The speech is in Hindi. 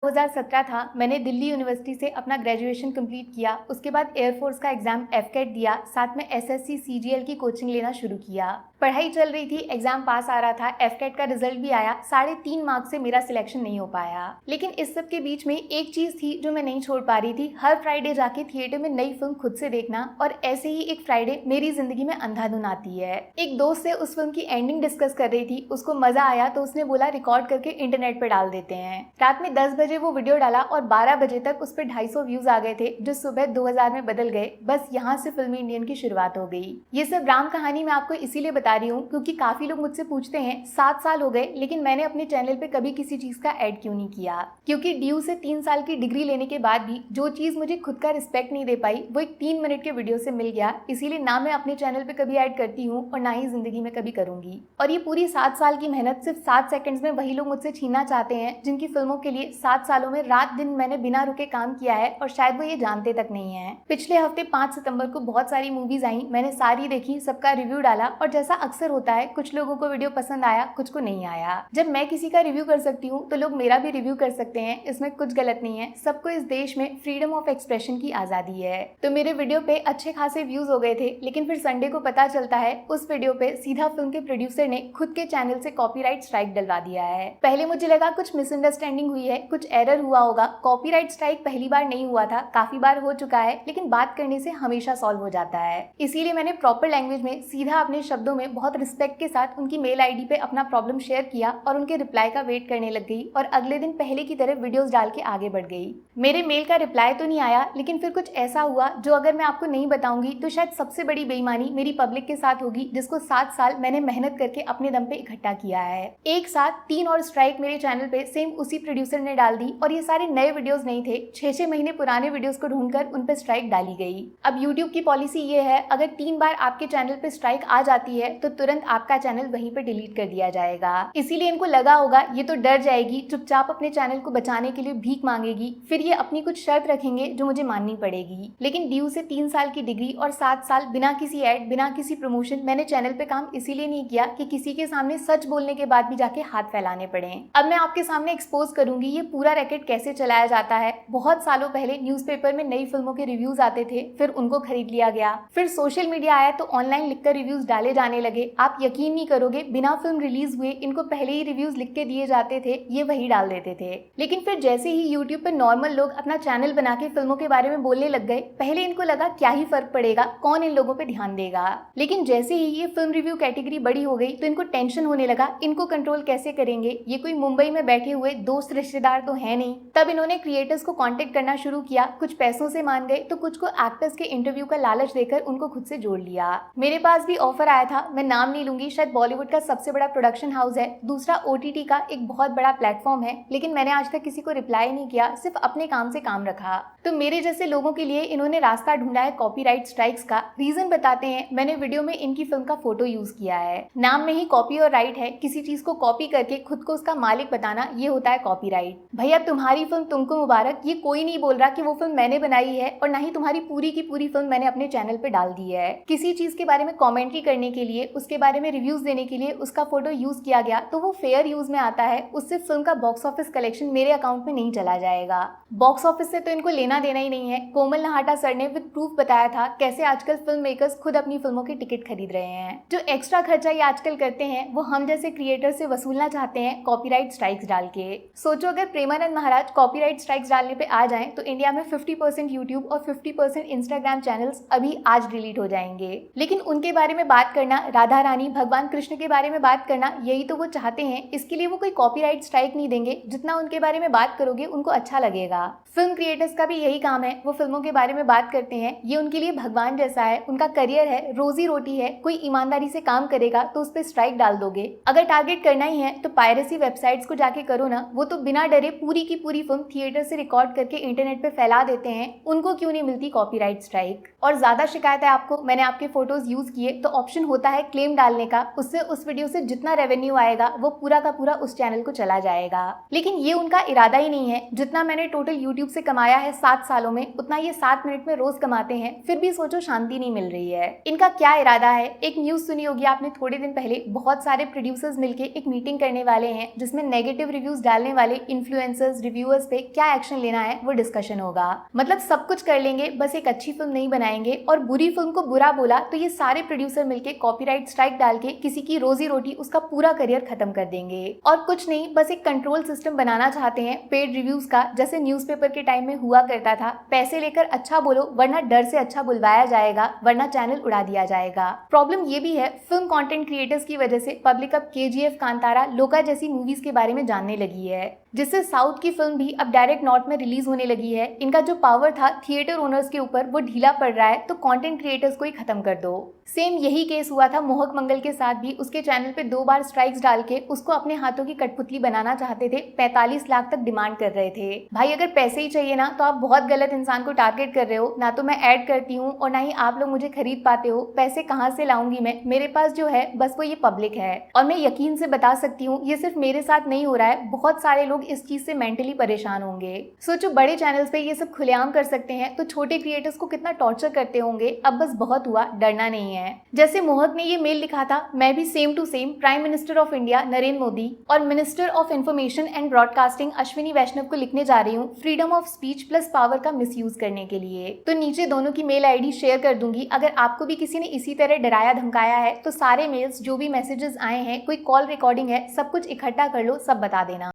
2017 था, मैंने दिल्ली यूनिवर्सिटी से अपना ग्रेजुएशन कंप्लीट किया। उसके बाद एयरफोर्स का एग्जाम एफकेट दिया, साथ में एसएससी सीजीएल की कोचिंग लेना शुरू किया। पढ़ाई चल रही थी, एग्जाम पास आ रहा था, एफकेट का रिजल्ट भी आया। 3.5 मार्क्स से मेरा सिलेक्शन नहीं हो पाया। लेकिन इस सब के बीच में एक चीज थी जो मैं नहीं छोड़ पा रही थी, हर फ्राइडे जाके थिएटर में नई फिल्म खुद से देखना। और ऐसे ही एक फ्राइडे मेरी जिंदगी में अंधाधुन आती है। एक दोस्त से उस फिल्म की एंडिंग डिस्कस कर रही थी, उसको मजा आया तो उसने बोला रिकॉर्ड करके इंटरनेट पे डाल देते हैं। रात में 10 बजे वो वीडियो डाला और 12 बजे तक उस पर 250 व्यूज आ गए थे, जो सुबह 2000 में बदल गए। बस यहाँ से फिल्मी इंडियन की शुरुआत हो गई। ये सब राम कहानी मैं आपको इसीलिए बता रही हूँ क्योंकि काफी लोग मुझसे पूछते हैं 7 साल हो गए लेकिन मैंने अपने चैनल पे कभी किसी चीज का ऐड क्यों नहीं किया। क्योंकि ड्यू से 3 साल की डिग्री लेने के बाद भी जो चीज मुझे खुद का रिस्पेक्ट नहीं दे पाई वो एक 3 मिनट के वीडियो से मिल गया। इसीलिए ना मैं अपने चैनल पे कभी ऐड करती हूँ और ना ही जिंदगी में कभी करूंगी। और ये पूरी 7 साल की मेहनत सिर्फ 7 सेकंड्स में वही लोग मुझसे छीनना चाहते हैं जिनकी फिल्मों के लिए 7 सालों में रात दिन मैंने बिना रुके काम किया है और शायद वो ये जानते तक नहीं है। पिछले हफ्ते 5 सितंबर को बहुत सारी मूवीज आई, मैंने सारी देखी, सबका रिव्यू डाला और जैसा अक्सर होता है कुछ लोगों को वीडियो पसंद आया, कुछ को नहीं आया। जब मैं किसी का रिव्यू कर सकती हूँ तो लोग मेरा भी रिव्यू कर सकते हैं, इसमें कुछ गलत नहीं है। सबको इस देश में फ्रीडम ऑफ एक्सप्रेशन की आजादी है। तो मेरे वीडियो पे अच्छे खासे व्यूज हो गए थे, लेकिन फिर संडे को पता चलता है उस वीडियो पे सीधा फिल्म के प्रोड्यूसर ने खुद के चैनल से कॉपीराइट स्ट्राइक डलवा दिया है। पहले मुझे लगा कुछ मिसअंडरस्टैंडिंग हुई है, कुछ एरर हुआ होगा। कॉपीराइट स्ट्राइक पहली बार नहीं हुआ था, काफी बार हो चुका है, लेकिन बात करने से हमेशा सॉल्व हो जाता है। इसीलिए मैंने प्रॉपर लैंग्वेज में सीधा अपने शब्दों में बहुत रिस्पेक्ट के साथ उनकी मेल आईडी पे अपना प्रॉब्लम शेयर किया और उनके रिप्लाई का वेट करने लग गई और अगले दिन पहले की तरह वीडियोस डाल के आगे बढ़ गई। मेरे मेल का रिप्लाई तो नहीं आया, लेकिन फिर कुछ ऐसा हुआ जो अगर मैं आपको नहीं बताऊंगी तो शायद सबसे बड़ी बेईमानी मेरी पब्लिक के साथ होगी, जिसको 7 साल मैंने मेहनत करके अपने दम पे इकट्ठा किया है। एक साथ 3 और स्ट्राइक मेरे चैनल पे सेम उसी प्रोड्यूसर ने डाल दी और ये सारे नए वीडियोस नहीं थे, 6-6 महीने पुराने वीडियोस को ढूंढकर उन पे स्ट्राइक डाली गई। अब YouTube की पॉलिसी ये है, अगर 3 बार आपके चैनल पे स्ट्राइक आ जाती है तो तुरंत आपका चैनल वहीं पे डिलीट कर दिया जाएगा। इसीलिए इनको लगा होगा ये तो डर जाएगी, चुपचाप अपने चैनल को बचाने के लिए भीख मांगेगी, फिर ये अपनी कुछ शर्त रखेंगे जो मुझे माननी पड़ेगी। लेकिन ड्यू से 3 साल की डिग्री और 7 साल बिना किसी ऐड, बिना किसी प्रमोशन मैंने चैनल पे काम इसीलिए नहीं किया कि किसी के सामने सच बोलने के बाद भी जाके हाथ फैलाने पड़े। अब मैं आपके सामने एक्सपोज करूंगी ये पूरा रैकेट कैसे चलाया जाता है। बहुत सालों पहले न्यूज़पेपर में नई फिल्मों के रिव्यूज आते थे, फिर उनको खरीद लिया गया। फिर सोशल मीडिया आया तो ऑनलाइन लिखकर रिव्यूज डाले जाने लगे। आप यकीन नहीं करोगे, बिना फिल्म रिलीज हुए इनको पहले ही रिव्यूज लिख के दिए जाते थे, ये वही डाल देते थे। लेकिन फिर जैसे ही यूट्यूब पर नॉर्मल लोग अपना चैनल बना के फिल्मों के बारे में बोलने लग गए, पहले इनको लगा क्या ही फर्क पड़ेगा, कौन इन लोगों पे ध्यान देगा। लेकिन जैसे ही ये फिल्म रिव्यू कैटेगरी बड़ी हो गई तो इनको टेंशन होने लगा, इनको कंट्रोल कैसे करेंगे, ये कोई मुंबई में बैठे हुए दोस्त रिश्तेदार तो है नहीं। तब इन्होंने क्रिएटर्स को कांटेक्ट करना शुरू किया, कुछ पैसों से मान गए तो कुछ को एक्टर्स के इंटरव्यू का लालच देकर उनको खुद से जोड़ लिया। मेरे पास भी ऑफर आया था, मैं नाम नहीं लूंगी, शायद बॉलीवुड का सबसे बड़ा प्रोडक्शन हाउस है, दूसरा ओटीटी का एक बहुत बड़ा प्लेटफॉर्म है, लेकिन मैंने आज तक किसी को रिप्लाई नहीं किया, सिर्फ अपने काम से काम रखा। तो मेरे जैसे लोगों के लिए इन्होंने रास्ता ढूंढा है कॉपीराइट स्ट्राइक्स का। रीजन बताते हैं, मैंने वीडियो में इनकी फिल्म का फोटो यूज किया है। नाम में ही कॉपी और राइट है, किसी चीज को कॉपी करके खुद को उसका मालिक बताना, ये होता है कॉपीराइट। भैया तुम्हारी फिल्म तुमको मुबारक, ये कोई नहीं बोल रहा कि वो फिल्म मैंने बनाई है और ना ही तुम्हारी पूरी की पूरी फिल्म मैंने अपने चैनल पे डाल दी है। किसी चीज के बारे में कमेंट्री करने के लिए, उसके बारे में रिव्यूज देने के लिए उसका फोटो यूज किया गया तो वो फेयर यूज में आता है, उससे फिल्म का बॉक्स ऑफिस कलेक्शन मेरे अकाउंट में नहीं चला जाएगा। बॉक्स ऑफिस से तो इनको लेना देना ही नहीं है। कोमल नहाटा सर ने विद प्रूफ बताया था कैसे आजकल फिल्म मेकर्स खुद अपनी फिल्मों के टिकट खरीद रहे हैं। जो एक्स्ट्रा खर्चा ये आजकल करते हैं वो हम जैसे क्रिएटर से वसूलना चाहते हैं कॉपीराइट स्ट्राइक्स डाल के। सोचो अगर प्रेमानंद महाराज कॉपीराइट स्ट्राइक्स डालने पे आ जाएं तो इंडिया में 50% यूट्यूब और 50% इंस्टाग्राम चैनल्स अभी आज डिलीट हो जाएंगे। लेकिन उनके बारे में बात करना, राधा रानी, भगवान कृष्ण के बारे में बात करना, यही तो वो चाहते हैं। इसके लिए वो कोई कॉपीराइट स्ट्राइक नहीं देंगे, जितना उनके बारे में बात करोगे उनको अच्छा लगेगा। फिल्म क्रिएटर्स का भी यही काम है, वो फिल्मों के बारे में बात करते हैं। ये उनके लिए भगवान जैसा है, उनका करियर है, रोजी रोटी है। कोई ईमानदारी से काम करेगा तो उस पर स्ट्राइक डाल दोगे। अगर टारगेट करना ही है तो पायरेसी वेबसाइट्स को जाके करो ना, वो तो बिना डरे पूरी की पूरी फिल्म थिएटर से रिकॉर्ड करके इंटरनेट पे फैला देते हैं, उनको क्यों नहीं मिलती कॉपीराइट स्ट्राइक। और ज्यादा शिकायत है आपको, मैंने आपके फोटोज यूज किए तो ऑप्शन होता है है क्लेम डालने का, उससे उस वीडियो से जितना रेवेन्यू आएगा वो पूरा का पूरा उस चैनल को चला जाएगा। लेकिन ये उनका इरादा ही नहीं है। जितना मैंने टोटल यूट्यूब से कमाया है 7 सालों में, उतना ये 7 मिनट में रोज कमाते हैं, फिर भी सोचो शांति नहीं मिल रही है। इनका क्या इरादा है? एक न्यूज सुनी होगी आपने थोड़े दिन पहले, बहुत सारे प्रोड्यूसर्स मिलके एक मीटिंग करने वाले हैं जिसमें नेगेटिव रिव्यूज डालने वाले इन्फ्लुएंसर्स, रिव्यूअर्स पे क्या एक्शन लेना है वो डिस्कशन होगा। मतलब सब कुछ कर लेंगे, बस एक अच्छी फिल्म नहीं बनाएंगे, और बुरी फिल्म को बुरा बोला तो ये सारे प्रोड्यूसर मिलके कॉपीराइट स्ट्राइक डाल के किसी की रोजी रोटी, उसका पूरा करियर खत्म कर देंगे। और कुछ नहीं, बस एक कंट्रोल सिस्टम बनाना चाहते हैं पेड रिव्यूज का, जैसे न्यूज़पेपर के टाइम में हुआ करता था। पैसे लेकर अच्छा बोलो, वरना डर से अच्छा बुलवाया जाएगा, वरना चैनल उड़ा दिया जाएगा। प्रॉब्लम ये भी है, फिल्म कंटेंट क्रिएटर्स की वजह से पब्लिक अब केजीएफ, कांतारा, लोका जैसी मूवीज के बारे में जानने लगी है, जिससे साउथ की फिल्म भी अब डायरेक्ट नॉर्थ में रिलीज होने लगी है। इनका जो पावर था थिएटर ओनर्स के ऊपर वो ढीला पड़ रहा है, तो कंटेंट क्रिएटर्स को ही खत्म कर दो। सेम यही केस हुआ था मोहक मंगल के साथ भी। उसके चैनल पे 2 बार स्ट्राइक्स डाल के उसको अपने हाथों की कठपुतली बनाना चाहते थे, 45 लाख तक डिमांड कर रहे थे। भाई अगर पैसे ही चाहिए ना तो आप बहुत गलत इंसान को टारगेट कर रहे हो। ना तो मैं ऐड करती हूँ और ना ही आप लोग मुझे खरीद पाते हो। पैसे कहाँ से लाऊंगी मैं? मेरे पास जो है बस वो ये पब्लिक है। और मैं यकीन से बता सकती हूँ ये सिर्फ मेरे साथ नहीं हो रहा है, बहुत सारे लोग इस चीज से मेंटली परेशान होंगे। सोचो बड़े चैनल्स पे ये सब खुलेआम कर सकते हैं तो छोटे क्रिएटर्स को कितना टॉर्चर करते होंगे। अब बस बहुत हुआ, डरना नहीं है। जैसे मोहक ने ये मेल लिखा था, मैं भी same to same prime minister of India Narendra Modi और minister of information and broadcasting Ashwini Vaishnaw को लिखने जा रही हूँ freedom of speech plus power का मिसयूज करने के लिए। तो नीचे दोनों की मेल आईडी शेयर कर दूंगी। अगर आपको भी किसी ने इसी तरह डराया धमकाया है तो सारे मेल्स, जो भी मैसेजेस आए हैं, कोई कॉल रिकॉर्डिंग है, सब कुछ इकट्ठा कर लो, सब बता देना।